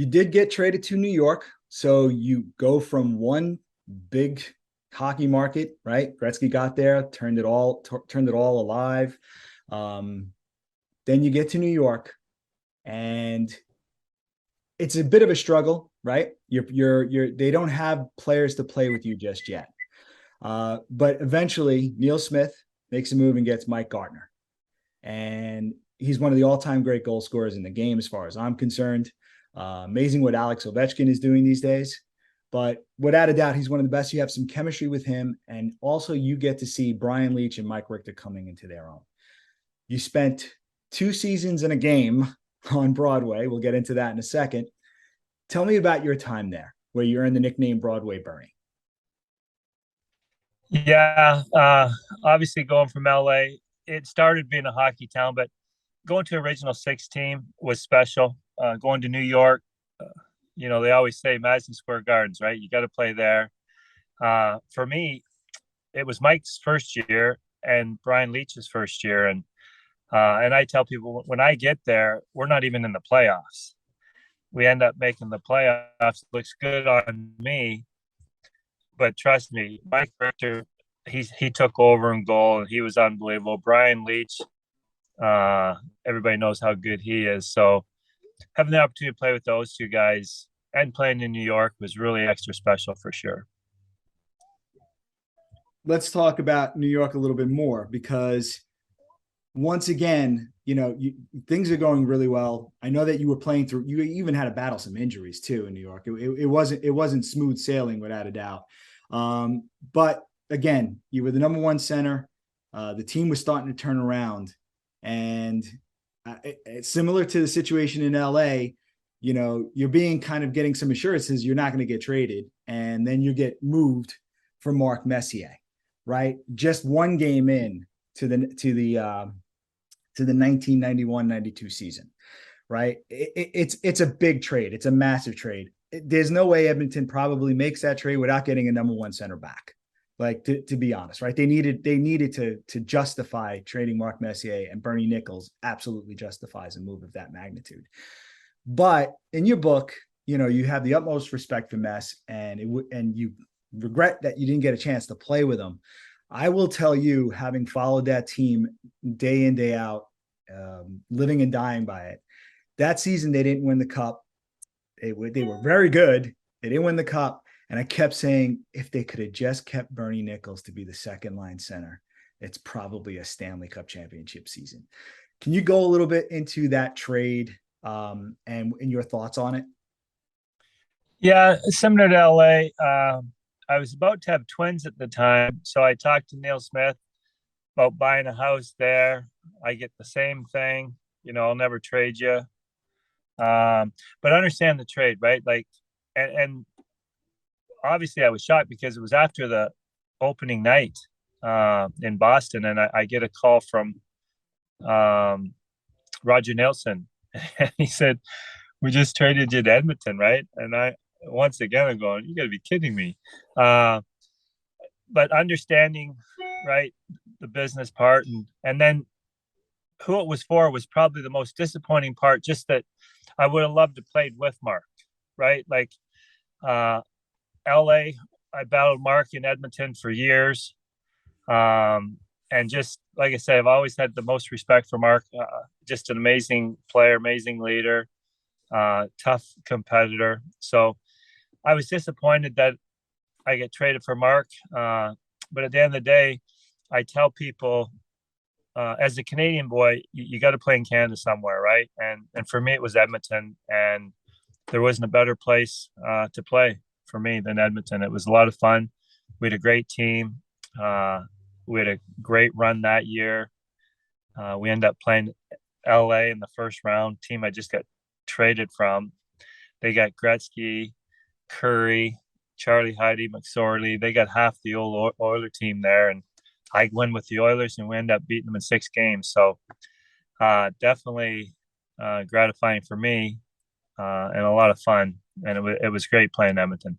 You did get traded to New York, so you go from one big hockey market, right? Gretzky got there, turned it all alive. Um, then you get to New York, and it's a bit of a struggle, right? They don't have players to play with you just yet. But eventually, Neil Smith makes a move and gets Mike Gardner, and he's one of the all-time great goal scorers in the game, as far as I'm concerned. Amazing what Alex Ovechkin is doing these days. But without a doubt, he's one of the best. You have some chemistry with him. And also you get to see Brian Leetch and Mike Richter coming into their own. You spent 2 seasons in a game on Broadway. We'll get into that in a second. Tell me about your time there, where you earned the nickname Broadway Bernie. Yeah, obviously going from LA, it started being a hockey town, but going to Original Six team was special. Going to New York, they always say Madison Square Gardens, right? You got to play there. For me, it was Mike's first year and Brian Leach's first year, and I tell people when I get there, we're not even in the playoffs. We end up making the playoffs. It looks good on me, but trust me, Mike Richter, he took over in goal and he was unbelievable. Brian Leach, everybody knows how good he is. So having the opportunity to play with those two guys and playing in New York was really extra special for sure. Let's talk about New York a little bit more, because once again, things are going really well. I know that you were playing through, you even had to battle some injuries too in New York. It wasn't smooth sailing, without a doubt. But again, you were the number one center. The team was starting to turn around, and it's similar to the situation in LA. You're getting some assurances you're not going to get traded, and then you get moved for Mark Messier, right? Just one game in to the 1991-92 season, right? It's a big trade. It's a massive trade. There's no way Edmonton probably makes that trade without getting a number one center back. Like, to be honest, right? They needed to justify trading Mark Messier, and Bernie Nicholls absolutely justifies a move of that magnitude. But in your book, you have the utmost respect for Mess, and you regret that you didn't get a chance to play with him. I will tell you, having followed that team day in, day out, living and dying by it, that season they didn't win the cup. They were very good. They didn't win the cup. And I kept saying, if they could have just kept Bernie Nicholls to be the second line center, it's probably a Stanley Cup championship season. Can you go a little bit into that trade and your thoughts on it? Yeah, similar to LA. I was about to have twins at the time, so I talked to Neil Smith about buying a house there. I get the same thing, I'll never trade you. But understand the trade, right? Like, and obviously I was shocked because it was after the opening night in Boston, and I get a call from Roger Nielsen. And he said, "We just traded you to Edmonton, right?" And once again, I'm going, "You got to be kidding me." But understanding, right, the business part, and then who it was for was probably the most disappointing part. Just that I would have loved to played with Mark, right? Like, LA, I battled Mark in Edmonton for years. And just like I said, I've always had the most respect for Mark. Just an amazing player, amazing leader, tough competitor. So I was disappointed that I get traded for Mark. But at the end of the day, I tell people, as a Canadian boy, you got to play in Canada somewhere, right? And for me, it was Edmonton, and there wasn't a better place to play for me than Edmonton. It was a lot of fun. We had a great team. We had a great run that year. We ended up playing LA in the first round. Team I just got traded from. They got Gretzky, Curry, Charlie Heidi, McSorley. They got half the old Oiler team there, and I win with the Oilers, and we end up beating them in 6 games. So definitely gratifying for me, and a lot of fun. And it was great playing Edmonton.